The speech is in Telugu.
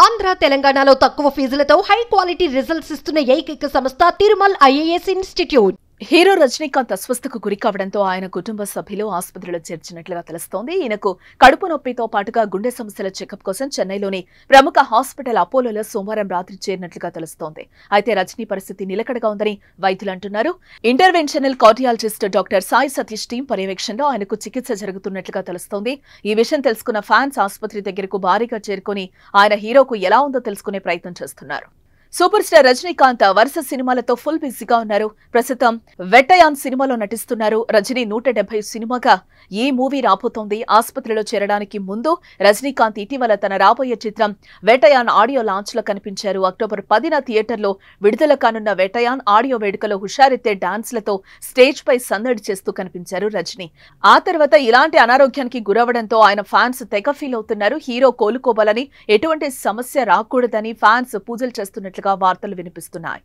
ఆంధ్ర తెలంగాణలో తక్కువ ఫీజులతో హై క్వాలిటీ రిజల్ట్స్ ఇస్తున్న ఏకైక సంస్థ Tirumal IAS institute. Hero Rajinikanth అస్వస్థకు గురి కావడంతో ఆయన కుటుంబ సభ్యులు ఆసుపత్రిలో చేర్చినట్లుగా తెలుస్తోంది. ఈయనకు కడుపు నొప్పితో పాటుగా గుండె సమస్యల చెకప్ కోసం చెన్నైలోని ప్రముఖ హాస్పిటల్ అపోలోలో సోమవారం రాత్రి చేరినట్లుగా తెలుస్తోంది. అయితే రజనీ పరిస్థితి నిలకడగా ఉందని వైద్యులు అంటున్నారు. Interventional cardiologist doctor Sai Satish team పర్యవేక్షణలో ఆయనకు చికిత్స జరుగుతున్నట్లుగా తెలుస్తోంది. ఈ విషయం తెలుసుకున్న ఫ్యాన్స్ ఆసుపత్రి దగ్గరకు భారీగా చేరుకుని ఆయన హీరోకు ఎలా ఉందో తెలుసుకునే ప్రయత్నం చేస్తున్నారు. సూపర్ స్టార్ రజనీకాంత్ వరుస సినిమాలతో ఫుల్ బిజీగా ఉన్నారు. ప్రస్తుతం వెట్టయాన్ సినిమాలో నటిస్తున్నారు. రజనీ 170 సినిమాగా ఈ మూవీ రాబోతోంది. ఆసుపత్రిలో చేరడానికి ముందు రజనీకాంత్ ఇటీవల తన రాబోయే చిత్రం వేటయాన్ ఆడియో లాంచ్ లో కనిపించారు. అక్టోబర్ 10న థియేటర్లో విడుదల కానున్న వేటయాన్ ఆడియో వేడుకలో హుషారెత్తే డాన్స్లతో స్టేజ్ పై సందడి చేస్తూ కనిపించారు రజనీ. ఆ తర్వాత ఇలాంటి అనారోగ్యానికి గురవడంతో ఆయన ఫ్యాన్స్ తెగ ఫీల్ అవుతున్నారు. హీరో కోలుకోవాలని, ఎటువంటి సమస్య రాకూడదని ఫ్యాన్స్ పూజలు చేస్తున్నట్లుగా వార్తలు వినిపిస్తున్నాయి.